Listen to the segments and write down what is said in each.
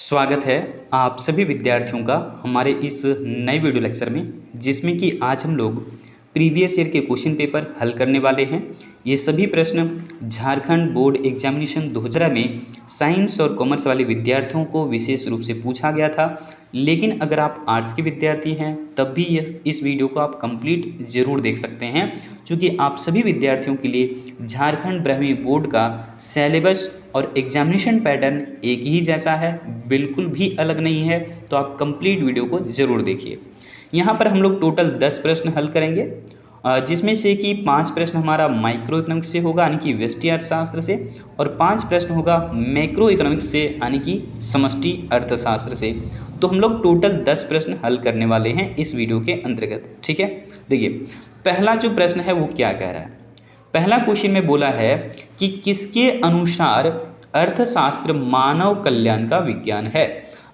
स्वागत है आप सभी विद्यार्थियों का हमारे इस नए वीडियो लेक्चर में, जिसमें कि आज हम लोग प्रीवियस ईयर के क्वेश्चन पेपर हल करने वाले हैं। ये सभी प्रश्न झारखंड बोर्ड एग्जामिनेशन 2018 में साइंस और कॉमर्स वाले विद्यार्थियों को विशेष रूप से पूछा गया था। लेकिन अगर आप आर्ट्स के विद्यार्थी हैं तब भी इस वीडियो को आप कंप्लीट ज़रूर देख सकते हैं, क्योंकि आप सभी विद्यार्थियों के लिए झारखंड ब्रह्मी बोर्ड का सिलेबस और एग्जामिनेशन पैटर्न एक ही जैसा है, बिल्कुल भी अलग नहीं है। तो आप कंप्लीट वीडियो को ज़रूर देखिए। यहाँ पर हम लोग टोटल 10 प्रश्न हल करेंगे, जिसमें से कि 5 प्रश्न हमारा माइक्रो इकोनॉमिक्स से होगा यानी कि व्यष्टि अर्थशास्त्र से, और 5 प्रश्न होगा मैक्रो इकोनॉमिक्स से यानी कि समष्टि अर्थशास्त्र से। तो हम लोग टोटल 10 प्रश्न हल करने वाले हैं इस वीडियो के अंतर्गत। ठीक है, देखिए पहला जो प्रश्न है वो क्या कह रहा है। पहला क्वेश्चन में बोला है कि किसके अनुसार अर्थशास्त्र मानव कल्याण का विज्ञान है,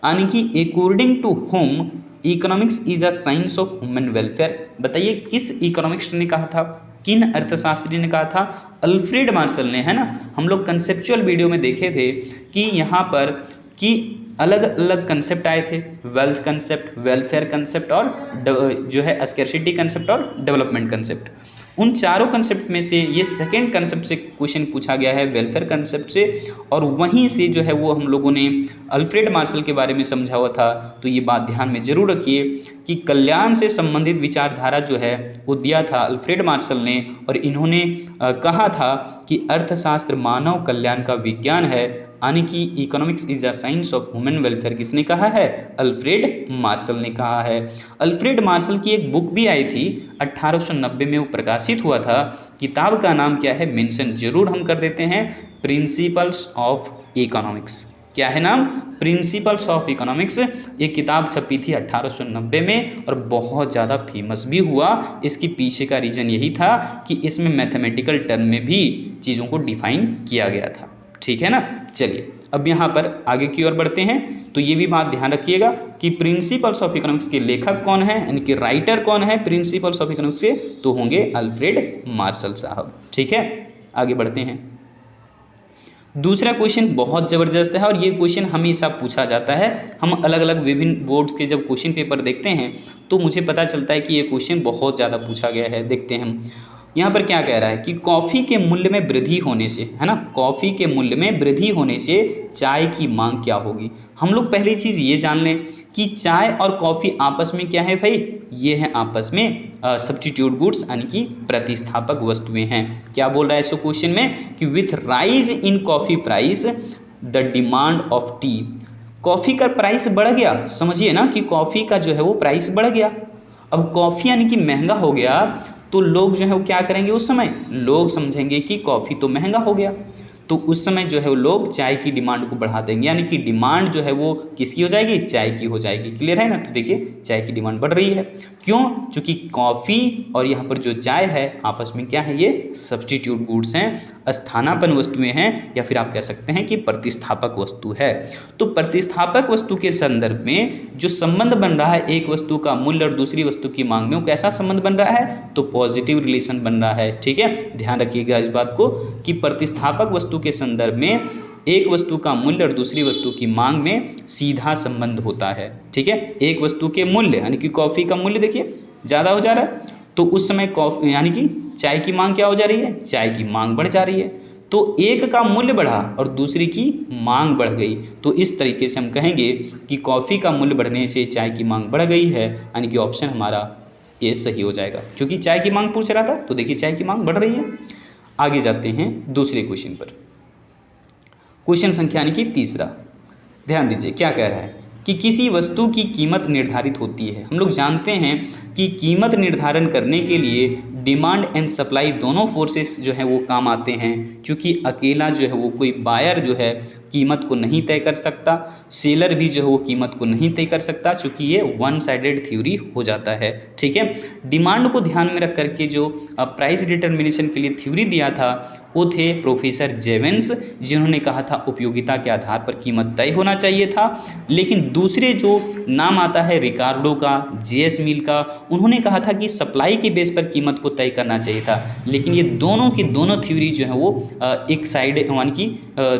यानी कि according to home economics is a science of human welfare. बताइए किस इकोनॉमिक्स ने कहा था, किन अर्थशास्त्री ने कहा था? अल्फ्रेड मार्शल ने, है ना। हम लोग कंसेप्चुअल वीडियो में देखे थे कि यहाँ पर कि अलग अलग कंसेप्ट आए थे, वेल्थ कंसेप्ट, वेलफेयर कंसेप्ट और जो है स्कैर्सिटी कंसेप्ट और डेवलपमेंट कंसेप्ट। उन चारों कंसेप्ट में से ये सेकेंड कंसेप्ट से क्वेश्चन पूछा गया है, वेलफेयर कंसेप्ट से, और वहीं से जो है वो हम लोगों ने अल्फ्रेड मार्शल के बारे में समझा हुआ था। तो ये बात ध्यान में जरूर रखिए कि कल्याण से संबंधित विचारधारा जो है वो दिया था अल्फ्रेड मार्शल ने, और इन्होंने कहा था कि अर्थशास्त्र मानव कल्याण का विज्ञान है, यानी कि economics is a science of human welfare. किसने कहा है? अल्फ्रेड मार्शल ने कहा है। अल्फ्रेड मार्शल की एक बुक भी आई थी 1890 में, वो प्रकाशित हुआ था। किताब का नाम क्या है, मेंशन जरूर हम कर देते हैं, प्रिंसिपल्स ऑफ इकोनॉमिक्स। क्या है नाम? Principles of economics. ये किताब छपी थी 1890 में और बहुत ज़्यादा फेमस भी हुआ। इसके पीछे का रीज़न यही था कि इसमें मैथमेटिकल टर्म में भी चीज़ों को डिफाइन किया गया था। ठीक है ना। चलिए अब यहाँ पर आगे की ओर बढ़ते हैं। तो ये भी बात ध्यान रखिएगा कि प्रिंसिपल्स ऑफ इकोनॉमिक्स के लेखक कौन है, यानी कि राइटर कौन है प्रिंसिपल्स ऑफ इकोनॉमिक्स के, तो होंगे अल्फ्रेड मार्शल साहब। ठीक है, आगे बढ़ते हैं। दूसरा क्वेश्चन बहुत ज़बरदस्त है और ये क्वेश्चन हमेशा पूछा जाता है। हम अलग अलग विभिन्न बोर्ड्स के जब क्वेश्चन पेपर देखते हैं तो मुझे पता चलता है कि ये क्वेश्चन बहुत ज़्यादा पूछा गया है। देखते हैं हम यहाँ पर क्या कह रहा है कि कॉफ़ी के मूल्य में वृद्धि होने से, है ना, कॉफ़ी के मूल्य में वृद्धि होने से चाय की मांग क्या होगी। हम लोग पहली चीज़ ये जान लें कि चाय और कॉफ़ी आपस में क्या है भाई, ये हैं आपस में सब्स्टिट्यूट गुड्स, यानी कि प्रतिस्थापक वस्तुएं हैं। क्या बोल रहा है इस क्वेश्चन में कि with rise in coffee price the demand of T. Coffee का प्राइस बढ़ गया, समझिए ना कि कॉफ़ी का जो है वो प्राइस बढ़ गया। अब कॉफ़ी यानी कि महंगा हो गया तो लोग जो है वो क्या करेंगे, उस समय लोग समझेंगे कि कॉफ़ी तो महंगा हो गया, तो उस समय जो है वो लोग चाय की डिमांड को बढ़ा देंगे, यानी कि डिमांड जो है वो किसकी हो जाएगी, चाय की हो जाएगी। क्लियर है ना। तो देखिए चाय की डिमांड बढ़ रही है, क्यों? क्योंकि कॉफ़ी और यहाँ पर जो चाय है आपस में क्या है, ये सब्स्टिट्यूट गुड्स हैं, स्थानापन्न वस्तुएं हैं, या फिर आप कह सकते हैं कि प्रतिस्थापक वस्तु है। तो प्रतिस्थापक वस्तु के संदर्भ में जो संबंध बन रहा है एक वस्तु का मूल्य और दूसरी वस्तु की मांग में, वो कैसा संबंध बन रहा है, तो पॉजिटिव रिलेशन बन रहा है। ठीक है, ध्यान रखिएगा इस बात को कि प्रतिस्थापक वस्तु के संदर्भ में एक वस्तु का मूल्य और दूसरी वस्तु की मांग में सीधा संबंध होता है। ठीक है, एक वस्तु के मूल्य यानी कि कॉफ़ी का मूल्य देखिए ज़्यादा हो जा रहा है, तो उस समय कॉफ़ी यानी कि चाय की मांग क्या हो जा रही है, चाय की मांग बढ़ जा रही है। तो एक का मूल्य बढ़ा और दूसरी की मांग बढ़ गई, तो इस तरीके से हम कहेंगे कि कॉफ़ी का मूल्य बढ़ने से चाय की मांग बढ़ गई है, यानी कि ऑप्शन हमारा ये सही हो जाएगा। क्योंकि चाय की मांग पूछ रहा था तो देखिए चाय की मांग बढ़ रही है। आगे जाते हैं दूसरे क्वेश्चन पर। क्वेश्चन संख्या यानी कि तीसरा, ध्यान दीजिए क्या कह रहा है कि किसी वस्तु की कीमत निर्धारित होती है। हम लोग जानते हैं कि कीमत निर्धारण करने के लिए डिमांड एंड सप्लाई दोनों फोर्सेस जो है वो काम आते हैं, क्योंकि अकेला जो है वो कोई बायर जो है कीमत को नहीं तय कर सकता, सेलर भी जो है वो कीमत को नहीं तय कर सकता, क्योंकि ये वन साइडेड थ्योरी हो जाता है। ठीक है। डिमांड को ध्यान में रख करके जो प्राइस डिटर्मिनेशन के लिए थ्योरी दिया था वो थे प्रोफेसर जेवेंस, जिन्होंने कहा था उपयोगिता के आधार पर कीमत तय होना चाहिए था। लेकिन दूसरे जो नाम आता है रिकार्डो का, जेएस मिल का, उन्होंने कहा था कि सप्लाई के बेस पर कीमत को तय करना चाहिए था। लेकिन ये दोनों की दोनों थ्योरी जो है वो एक साइड यानी कि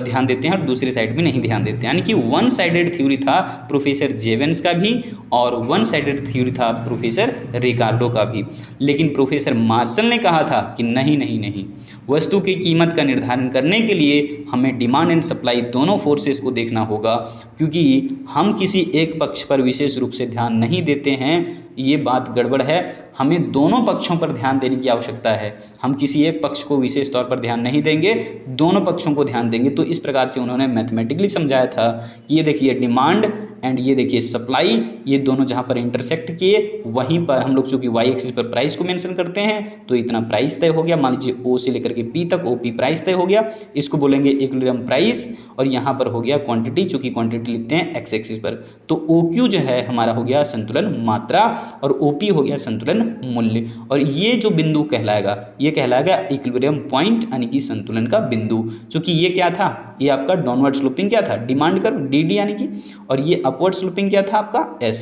ध्यान देते हैं और दूसरे साइड में नहीं ध्यान देते हैं, यानी कि वन साइडेड थ्योरी था प्रोफेसर जेवेंस का भी और वन साइडेड थ्योरी था प्रोफेसर रिकार्डो का भी। लेकिन प्रोफेसर मार्शल ने कहा था कि नहीं नहीं नहीं, वस्तु की कीमत का निर्धारण करने के लिए हमें डिमांड एंड सप्लाई दोनों फोर्सेस को देखना होगा, क्योंकि हम किसी एक पक्ष पर विशेष रूप से ध्यान नहीं देते हैं, ये बात गड़बड़ है। हमें दोनों पक्षों पर ध्यान देने की आवश्यकता है। हम किसी एक पक्ष को विशेष तौर पर ध्यान नहीं देंगे, दोनों पक्षों को ध्यान देंगे। तो इस प्रकार से उन्होंने मैथमेटिकली समझाया था कि ये देखिए डिमांड एंड ये देखिए सप्लाई, ये दोनों जहाँ पर इंटरसेक्ट किए वहीं पर हम लोग चूँकि वाई एक्सिस पर प्राइस को मेंशन करते हैं तो इतना प्राइस तय हो गया। मान लीजिए ओ से लेकर के पी तक ओपी प्राइस तय हो गया, इसको बोलेंगे इक्विलिब्रियम प्राइस। और यहाँ पर हो गया क्वांटिटी, चूँकि क्वांटिटी लिखते हैं एक्स एक्सिस पर, तो ओ क्यू जो है हमारा हो गया संतुलन मात्रा और ओ पी हो गया संतुलन मूल्य। और ये जो बिंदु कहलाएगा ये कहलाएगा इक्विलिब्रियम पॉइंट, यानी कि संतुलन का बिंदु। चूँकि ये क्या था, ये आपका डाउनवर्ड स्लोपिंग क्या था, डिमांड कर्व डी यानी कि, और ये अपवर्ड स्लोपिंग क्या था आपका एस।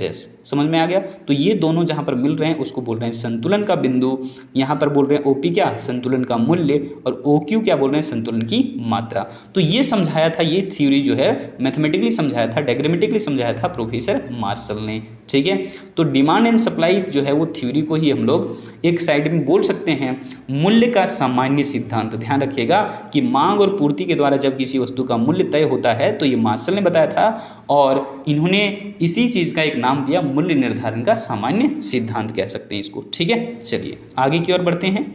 समझ में आ गया। तो ये दोनों जहाँ पर मिल रहे हैं उसको बोल रहे हैं संतुलन का बिंदु। यहाँ पर बोल रहे हैं ओपी क्या, संतुलन का मूल्य, और ओ क्यू क्या बोल रहे हैं, संतुलन की मात्रा। तो ये समझाया था, ये थ्योरी जो है मैथमेटिकली समझाया था, डायग्रामेटिकली समझाया था प्रोफेसर मार्शल ने। ठीक है। तो डिमांड एंड सप्लाई जो है वो थ्योरी को ही हम लोग एक साइड में बोल सकते हैं मूल्य का सामान्य सिद्धांत। ध्यान रखिएगा कि मांग और पूर्ति के द्वारा जब किसी वस्तु का मूल्य तय होता है तो ये मार्शल ने बताया था, और इन्होंने इसी चीज़ का एक नाम दिया मूल्य निर्धारण का सामान्य सिद्धांत कह सकते हैं इसको। ठीक है, चलिए आगे की ओर बढ़ते हैं।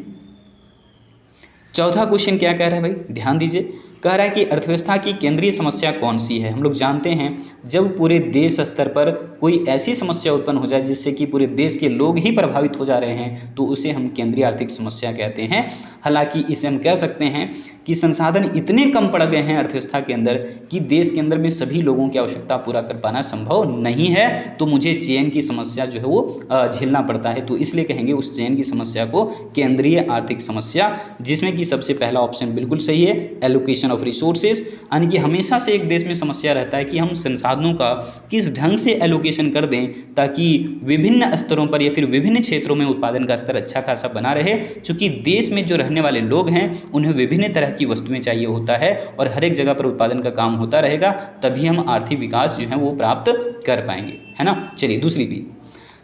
चौथा क्वेश्चन क्या कह रहा है भाई, ध्यान दीजिए। कह रहा है कि अर्थव्यवस्था की केंद्रीय समस्या कौन सी है। हम लोग जानते हैं जब पूरे देश स्तर पर कोई ऐसी समस्या उत्पन्न हो जाए जिससे कि पूरे देश के लोग ही प्रभावित हो जा रहे हैं तो उसे हम केंद्रीय आर्थिक समस्या कहते हैं। हालांकि इसे हम कह सकते हैं कि संसाधन इतने कम पड़ गए हैं अर्थव्यवस्था के अंदर कि देश के अंदर में सभी लोगों की आवश्यकता पूरा कर पाना संभव नहीं है, तो मुझे चयन की समस्या जो है वो झेलना पड़ता है। तो इसलिए कहेंगे उस चयन की समस्या को केंद्रीय आर्थिक समस्या, जिसमें कि सबसे पहला ऑप्शन बिल्कुल सही है, एलोकेशन ऑफ रिसोर्सेज। यानी कि हमेशा से एक देश में समस्या रहता है कि हम संसाधनों का किस ढंग से एलोकेशन कर दें ताकि विभिन्न स्तरों पर या फिर विभिन्न क्षेत्रों में उत्पादन का स्तर अच्छा खासा बना रहे। चूँकि देश में जो रहने वाले लोग हैं उन्हें विभिन्न तरह की वस्तुएं चाहिए होता है और हर एक जगह पर उत्पादन का काम होता रहेगा, तभी हम आर्थिक विकास जो है वो प्राप्त कर पाएंगे, है ना। चलिए दूसरी भी,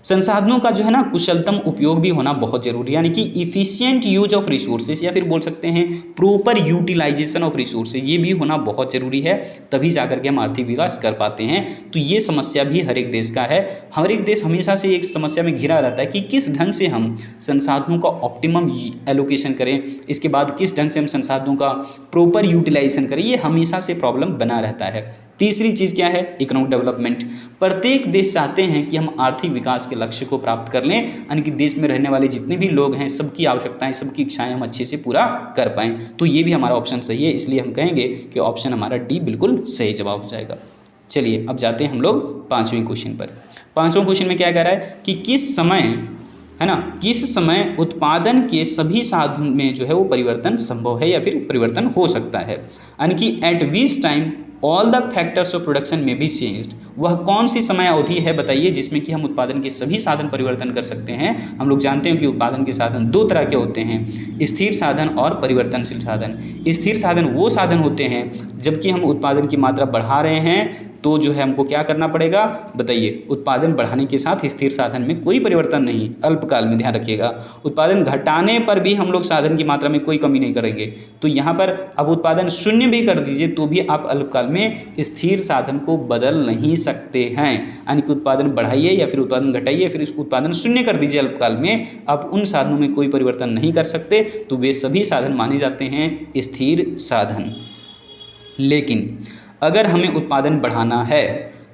संसाधनों का जो है ना कुशलतम उपयोग भी होना बहुत जरूरी है, यानी कि इफिशिएंट यूज ऑफ रिसोर्सेज या फिर बोल सकते हैं प्रॉपर यूटिलाइजेशन ऑफ रिसोर्सेज, ये भी होना बहुत जरूरी है, तभी जाकर के हम आर्थिक विकास कर पाते हैं। तो ये समस्या भी हर एक देश का है। हर एक देश हमेशा से एक समस्या में घिरा रहता है कि किस ढंग से हम संसाधनों का ऑप्टिमम एलोकेशन करें, इसके बाद किस ढंग से हम संसाधनों का प्रॉपर यूटिलाइजेशन करें, ये हमेशा से प्रॉब्लम बना रहता है। तीसरी चीज़ क्या है, इकोनॉमिक डेवलपमेंट। प्रत्येक देश चाहते हैं कि हम आर्थिक विकास के लक्ष्य को प्राप्त कर लें, यानी कि देश में रहने वाले जितने भी लोग हैं सबकी आवश्यकताएं, सबकी इच्छाएं हम अच्छे से पूरा कर पाएं। तो ये भी हमारा ऑप्शन सही है, इसलिए हम कहेंगे कि ऑप्शन हमारा डी बिल्कुल सही जवाब हो जाएगा। चलिए अब जाते हैं हम लोग पाँचवें क्वेश्चन पर। पाँचवें क्वेश्चन में क्या कह रहा है कि किस समय, है ना, किस समय उत्पादन के सभी साधन में जो है वो परिवर्तन संभव है या फिर परिवर्तन हो सकता है, यानी कि eight which time all the factors of production में बी चेंज्ड। वह कौन सी समय अवधि है बताइए जिसमें कि हम उत्पादन के सभी साधन परिवर्तन कर सकते हैं। हम लोग जानते हैं कि उत्पादन के साधन दो तरह के होते हैं, स्थिर साधन और परिवर्तनशील साधन। स्थिर साधन वो साधन होते हैं जबकि हम उत्पादन की मात्रा बढ़ा रहे हैं तो जो है हमको क्या करना पड़ेगा बताइए, उत्पादन बढ़ाने के साथ स्थिर साधन में कोई परिवर्तन नहीं, अल्पकाल में ध्यान रखिएगा। उत्पादन घटाने पर भी हम लोग साधन की मात्रा में कोई कमी नहीं करेंगे। तो यहाँ पर अब उत्पादन शून्य भी कर दीजिए तो भी आप अल्पकाल में स्थिर साधन को बदल नहीं सकते हैं, यानी कि उत्पादन बढ़ाइए या फिर उत्पादन घटाइए फिर इसको उत्पादन शून्य कर दीजिए अल्पकाल में, आप उन साधनों में कोई परिवर्तन नहीं कर सकते, तो वे सभी साधन माने जाते हैं स्थिर साधन। लेकिन अगर हमें उत्पादन बढ़ाना है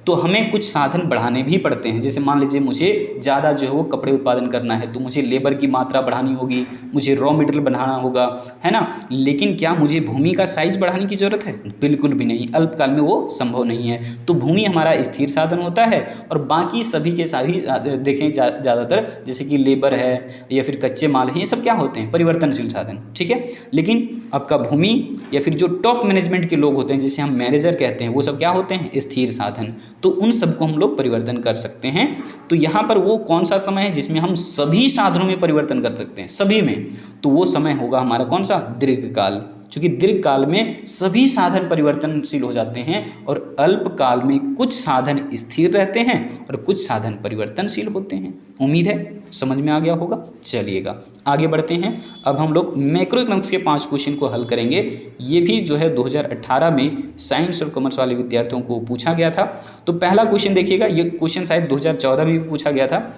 तो हमें कुछ साधन बढ़ाने भी पड़ते हैं। जैसे मान लीजिए मुझे ज़्यादा जो है वो कपड़े उत्पादन करना है, तो मुझे लेबर की मात्रा बढ़ानी होगी, मुझे रॉ मटेरियल बढ़ाना होगा, है ना। लेकिन क्या मुझे भूमि का साइज बढ़ाने की ज़रूरत है? बिल्कुल भी नहीं, अल्पकाल में वो संभव नहीं है। तो भूमि हमारा स्थिर साधन होता है और बाकी सभी के सभी देखें ज़्यादातर जैसे कि लेबर है या फिर कच्चे माल हैं, ये सब क्या होते हैं? परिवर्तनशील साधन, ठीक है। लेकिन आपका भूमि या फिर जो टॉप मैनेजमेंट के लोग होते हैं जिसे हम मैनेजर कहते हैं, वो सब क्या होते हैं? स्थिर साधन। तो उन सबको हम लोग परिवर्तन कर सकते हैं। तो यहाँ पर वो कौन सा समय है जिसमें हम सभी साधनों में परिवर्तन कर सकते हैं? सभी में। तो वो समय होगा हमारा कौन सा? दीर्घकाल। क्योंकि दीर्घकाल में सभी साधन परिवर्तनशील हो जाते हैं और अल्पकाल में कुछ साधन स्थिर रहते हैं और कुछ साधन परिवर्तनशील होते हैं। उम्मीद है समझ में आ गया होगा। चलिएगा आगे बढ़ते हैं। अब हम लोग मैक्रो इकोनॉमिक्स के 5 क्वेश्चन को हल करेंगे। ये भी जो है 2018 में साइंस और कॉमर्स वाले विद्यार्थियों को पूछा गया था। तो पहला क्वेश्चन देखिएगा, ये क्वेश्चन शायद 2014 में भी पूछा गया था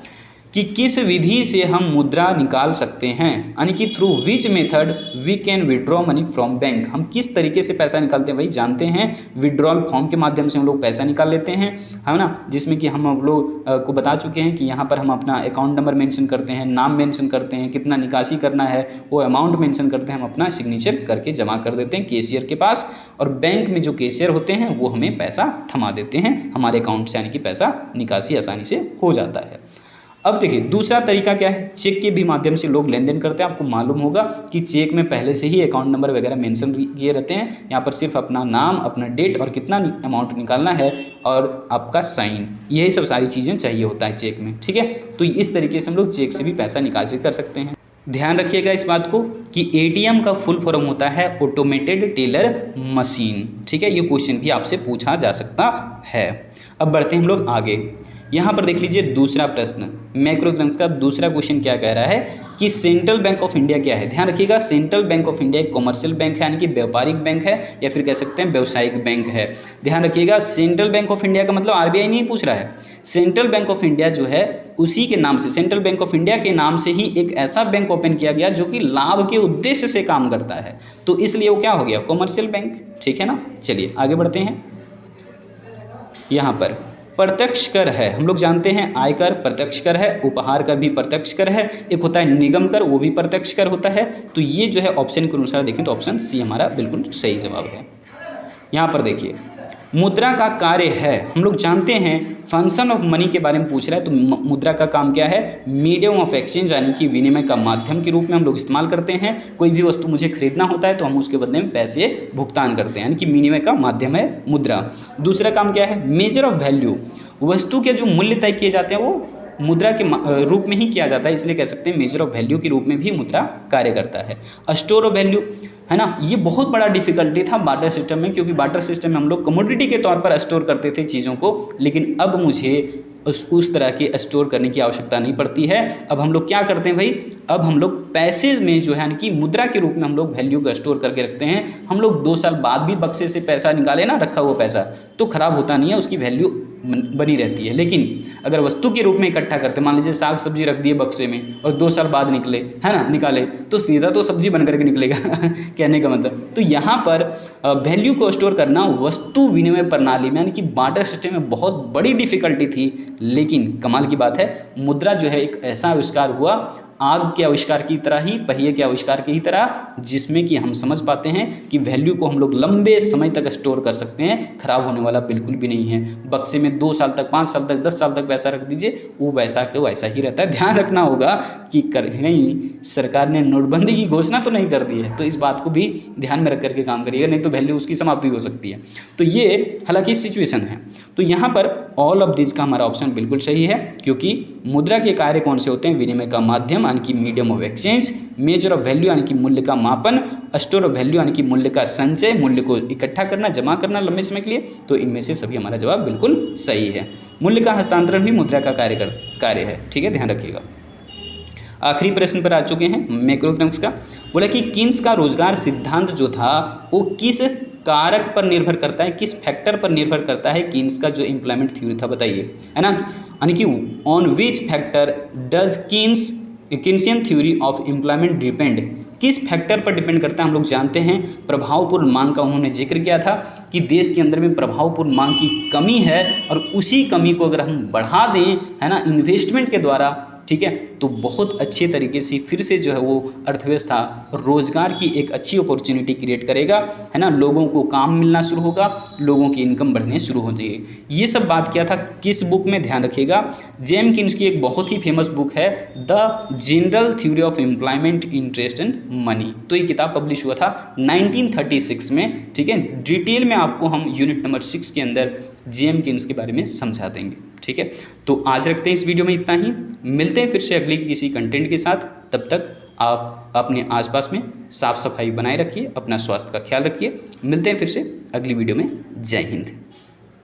कि किस विधि से हम मुद्रा निकाल सकते हैं, यानी कि through which method we can withdraw money from bank. हम किस तरीके से पैसा निकालते हैं? भाई जानते हैं विड्रॉल फॉर्म के माध्यम से हम लोग पैसा निकाल लेते हैं, है ना। जिसमें कि हम लोग को बता चुके हैं कि यहाँ पर हम अपना अकाउंट नंबर मेंशन करते हैं, नाम मेंशन करते हैं, कितना निकासी करना है वो अमाउंट मेंशन करते हैं, हम अपना सिग्नेचर करके जमा कर देते हैं कैशियर के पास, और बैंक में जो कैशियर होते हैं वो हमें पैसा थमा देते हैं हमारे अकाउंट से, यानी कि पैसा निकासी आसानी से हो जाता है। अब देखिए दूसरा तरीका क्या है? चेक के भी माध्यम से लोग लेन देन करते हैं। आपको मालूम होगा कि चेक में पहले से ही अकाउंट नंबर वगैरह मेंशन किए रहते हैं। यहाँ पर सिर्फ अपना नाम, अपना डेट और कितना अमाउंट निकालना है और आपका साइन, यही सब सारी चीज़ें चाहिए होता है चेक में, ठीक है। तो इस तरीके से हम लोग चेक से भी पैसा निकासी कर सकते हैं। ध्यान रखिएगा इस बात को कि एटीएम का फुल फॉर्म होता है ऑटोमेटेड टेलर मशीन, ठीक है। ये क्वेश्चन भी आपसे पूछा जा सकता है। अब बढ़ते हैं हम लोग आगे। यहाँ पर देख लीजिए दूसरा प्रश्न, मैक्रो इकोनॉमिक्स का दूसरा क्वेश्चन क्या कह रहा है कि सेंट्रल बैंक ऑफ इंडिया क्या है। ध्यान रखिएगा सेंट्रल बैंक ऑफ इंडिया एक कॉमर्शियल बैंक है, यानी कि व्यापारिक बैंक है या फिर कह सकते हैं व्यावसायिक बैंक है। ध्यान रखिएगा सेंट्रल बैंक ऑफ इंडिया का मतलब आरबीआई नहीं पूछ रहा है। सेंट्रल बैंक ऑफ इंडिया जो है उसी के नाम से, सेंट्रल बैंक ऑफ इंडिया के नाम से ही एक ऐसा बैंक ओपन किया गया जो कि लाभ के उद्देश्य से काम करता है, तो इसलिए वो क्या हो गया? कॉमर्शियल बैंक, ठीक है ना। चलिए आगे बढ़ते हैं। यहाँ पर प्रत्यक्ष कर है, हम लोग जानते हैं आयकर प्रत्यक्ष कर है, उपहार कर भी प्रत्यक्ष कर है, एक होता है निगम कर, वो भी प्रत्यक्ष कर होता है। तो ये जो है ऑप्शन के अनुसार देखें तो ऑप्शन सी हमारा बिल्कुल सही जवाब है। यहाँ पर देखिए मुद्रा का कार्य है, हम लोग जानते हैं फंक्शन ऑफ मनी के बारे में पूछ रहा है। तो मुद्रा का काम क्या है? मीडियम ऑफ एक्सचेंज, यानी कि विनिमय का माध्यम के रूप में हम लोग इस्तेमाल करते हैं। कोई भी वस्तु मुझे खरीदना होता है तो हम उसके बदले में पैसे भुगतान करते हैं, यानी कि विनिमय का माध्यम है मुद्रा। दूसरा काम क्या है? मेजर ऑफ वैल्यू, वस्तु के जो मूल्य तय किए जाते हैं वो मुद्रा के रूप में ही किया जाता है, इसलिए कह सकते हैं मेजर ऑफ वैल्यू के रूप में भी मुद्रा कार्य करता है। स्टोर ऑफ वैल्यू, है ना, ये बहुत बड़ा डिफिकल्टी था बार्टर सिस्टम में, क्योंकि बार्टर सिस्टम में हम लोग कमोडिटी के तौर पर स्टोर करते थे चीज़ों को, लेकिन अब मुझे उस तरह के स्टोर करने की आवश्यकता नहीं पड़ती है। अब हम लोग क्या करते हैं भाई? अब हम लोग पैसे में जो है यानी कि मुद्रा के रूप में हम लोग वैल्यू को स्टोर करके रखते हैं। हम लोग 2 साल बाद भी बक्से से पैसा निकाले ना, रखा हुआ पैसा तो खराब होता नहीं है, उसकी वैल्यू बनी रहती है। लेकिन अगर वस्तु के रूप में इकट्ठा करते, मान लीजिए साग सब्जी रख दिए बक्से में और 2 साल बाद निकले, है ना, निकाले तो सीधा तो सब्जी बन करके निकलेगा कहने का मतलब। तो यहाँ पर वैल्यू को स्टोर करना वस्तु विनिमय प्रणाली में यानी कि बार्टर सिस्टम में बहुत बड़ी डिफिकल्टी थी, लेकिन कमाल की बात है मुद्रा जो है एक ऐसा आविष्कार हुआ आग के आविष्कार की तरह ही, पहिए के आविष्कार की ही तरह, जिसमें कि हम समझ पाते हैं कि वैल्यू को हम लोग लंबे समय तक स्टोर कर सकते हैं, खराब होने वाला बिल्कुल भी नहीं है। बक्से में 2 साल तक, 5 साल तक, 10 साल तक पैसा रख दीजिए, वो वैसा के वैसा ही रहता है। ध्यान रखना होगा कि कहीं सरकार ने नोटबंदी की घोषणा तो नहीं कर दी है, तो इस बात को भी ध्यान में रख करके काम करिएगा, नहीं तो वैल्यू उसकी समाप्ति हो सकती है। तो ये हालांकि सिचुएशन है। तो यहाँ पर ऑल ऑफ दिस का हमारा ऑप्शन बिल्कुल सही है, क्योंकि मुद्रा के कार्य कौन से होते हैं? विनिमय का माध्यम यानी कि medium of exchange, measure of value यानी कि मूल्य का मापन, स्टोर ऑफ वैल्यू यानी कि मूल्य का संचय, मूल्य को इकट्ठा करना, जमा करना लंबे समय के लिए। तो इनमें से सभी हमारा जवाब बिल्कुल सही है। मूल्य का हस्तांतरण भी मुद्रा का कार्य है, ठीक है, ध्यान रखिएगा। आखिरी प्रश्न पर आ चुके हैं मैक्रो इकोनॉमिक्स का। बोला कि किन्स का रोजगार सिद्धांत जो था वो किस कारक पर निर्भर करता है, किस फैक्टर पर निर्भर करता है? किन्स का जो एम्प्लॉयमेंट थ्योरी था बताइए, है ना, यानी कि on which factor does Keynesian theory of employment depend, किस फैक्टर पर डिपेंड करता है हम लोग जानते हैं। प्रभावपूर्ण मांग का उन्होंने जिक्र किया था कि देश के अंदर में प्रभावपूर्ण मांग की कमी है और उसी कमी को अगर हम बढ़ा दें, है ना, इन्वेस्टमेंट के द्वारा, ठीक है, तो बहुत अच्छे तरीके से फिर से जो है वो अर्थव्यवस्था रोजगार की एक अच्छी अपॉर्चुनिटी क्रिएट करेगा, है ना, लोगों को काम मिलना शुरू होगा, लोगों की इनकम बढ़ने शुरू हो जाएगी। ये सब बात किया था किस बुक में, ध्यान रखिएगा, जेम्किंस की एक बहुत ही फेमस बुक है the general theory of employment, interest and money. तो ये किताब पब्लिश हुआ था 1936 में, ठीक है। डिटेल में आपको हम यूनिट नंबर 6 के अंदर जेम्किंस के बारे में समझा देंगे, ठीक है। तो आज रखते हैं इस वीडियो में इतना ही, मिलते हैं फिर से अगले किसी कंटेंट के साथ। तब तक आप अपने आसपास में साफ सफाई बनाए रखिए, अपना स्वास्थ्य का ख्याल रखिए। मिलते हैं फिर से अगली वीडियो में। जय हिंद।